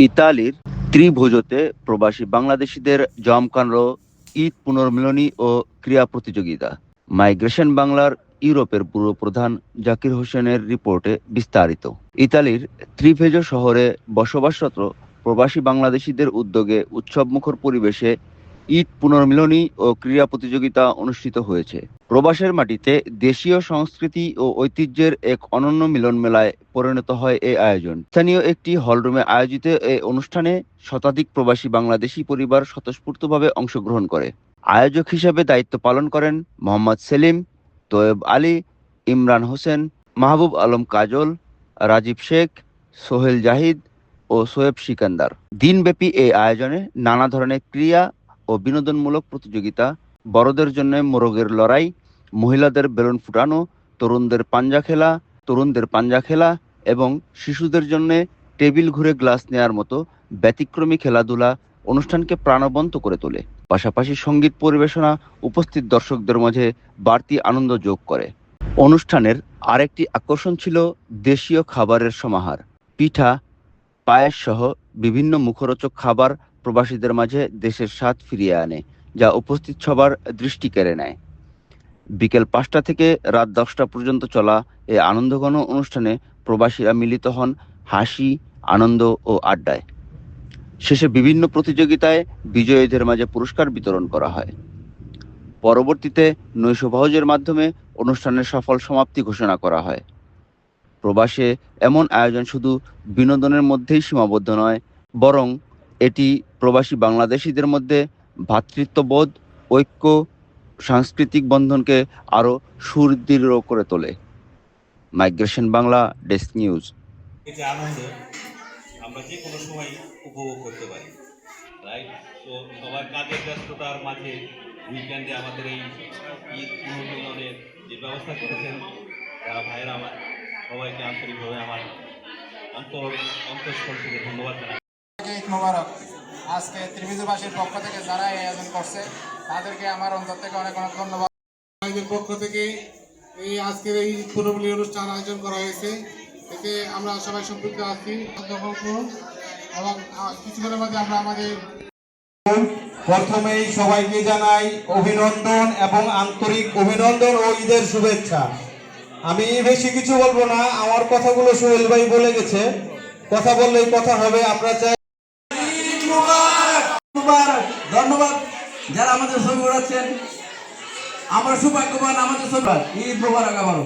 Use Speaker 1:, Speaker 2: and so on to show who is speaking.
Speaker 1: ইতালির ত্রিভুজতে প্রবাসী বাংলাদেশিদের জমকালো ঈদ পুনর্মিলনী ও ক্রীড়া প্রতিযোগিতা। মাইগ্রেশন বাংলার ইউরোপের ব্যুরো প্রধান জাকির হোসেনের রিপোর্টে বিস্তারিত। ইতালির ত্রিভেজো শহরে বসবাসরত প্রবাসী বাংলাদেশিদের উদ্যোগে উৎসবমুখর পরিবেশে ঈদ পুনর্মিলনী ও ক্রীড়া প্রতিযোগিতা অনুষ্ঠিত হয়েছে। প্রবাসের মাটিতে দেশীয় সংস্কৃতি ও ঐতিহ্যের এক অনন্য মিলন মেলায় পরিণত হয় এই আয়োজন। স্থানীয় একটি হলরুমে আয়োজিত এই অনুষ্ঠানে শতাধিক প্রবাসী বাংলাদেশি পরিবার স্বতঃস্ফূর্তভাবে অংশগ্রহণ করে। আয়োজক হিসেবে দায়িত্ব পালন করেন মোহাম্মদ সেলিম, তোয়েব আলী, ইমরান হোসেন, মাহবুব আলম কাজল, রাজীব শেখ, সোহেল জাহিদ ও সোয়েব সিকান্দার। দিনব্যাপী এই আয়োজনে নানা ধরনের ক্রীড়া ও বিনোদনমূলক প্রতিযোগিতা, বড়দের জন্য মোরগের লড়াই, মহিলাদের বেলুন ফুটানো, তরুণদের পাঞ্জা খেলা এবং শিশুদের জন্য টেবিল ঘুরে গ্লাস নেয়ার মতো ব্যতিক্রমী খেলাধুলা অনুষ্ঠানকে প্রাণবন্ত করে তোলে। পাশাপাশি সঙ্গীত পরিবেশনা উপস্থিত দর্শকদের মাঝে বাড়তি আনন্দ যোগ করে। অনুষ্ঠানের আরেকটি আকর্ষণ ছিল দেশীয় খাবারের সমাহার। পিঠা, পায়েস সহ বিভিন্ন মুখরোচক খাবার প্রবাসীদের মাঝে দেশের স্বাদ ফিরিয়ে আনে, যা উপস্থিত সবার দৃষ্টি কেড়ে নেয়। বিকেল ৫টা থেকে রাত ১০টা পর্যন্ত চলা এই আনন্দঘন অনুষ্ঠানে প্রবাসীরা মিলিত হন হাসি, আনন্দ ও আড্ডায়। শেষে বিভিন্ন প্রতিযোগিতায় বিজয়ীদের মাঝে পুরস্কার বিতরণ করা হয়। পরবর্তীতে নৈশভোজের মাধ্যমে অনুষ্ঠানের সফল সমাপ্তি ঘোষণা করা হয়। প্রবাসে এমন আয়োজন শুধু বিনোদনের মধ্যেই সীমাবদ্ধ নয়, বরং এটি প্রবাসী বাংলাদেশিদের মধ্যে ভ্রাতৃত্ববোধ, ঐক্য, সাংস্কৃতিক বন্ধনকে আরও সুদৃঢ় করে তোলে। Migration Bangla desk news.
Speaker 2: এই যে আনন্দ আমরা যে কোনো সময় উপভোগ করতে পারি, রাইট? তো সবার কাজের ব্যস্ততার মাঝে উইকেন্ডে আমাদের এই ঈদ পুনর্মিলনের যে ব্যবস্থা করেছেন যারা ভাইয়েরা আমার, সবাইকে আন্তরিকভাবে আমার অন্তঃস্থল থেকে ধন্যবাদ জানাই।
Speaker 3: ঈদ মোবারক। আজকে ত্রিভুজবাসীর পক্ষ থেকে যারা এই আয়োজন করছে তাদেরকে আমার অন্তর থেকে অনেক অনেক ধন্যবাদ।
Speaker 4: আমাদের পক্ষ থেকে এই আজকের এই পুনর্মিলনী অনুষ্ঠান আয়োজন করা হয়েছে, এতে আমরা সবাই সম্পৃক্ত আছি এবং কিছুক্ষণের মধ্যে আমরা আমাদের
Speaker 5: প্রথমেই সবাইকে জানাই অভিনন্দন এবং আন্তরিক অভিনন্দন ও ঈদের শুভেচ্ছা। আমি বেশি কিছু বলবো না, আমার কথাগুলো সোহেল ভাই বলে গেছে। কথা বললেই কথা হবে। আমরা চাই
Speaker 6: ধন্যবাদ যারা আমাদের ছবি উড়াচ্ছেন। আমরা সৌভাগ্যবান, আমাদের ছবি ঈদ মোবারক আবারও।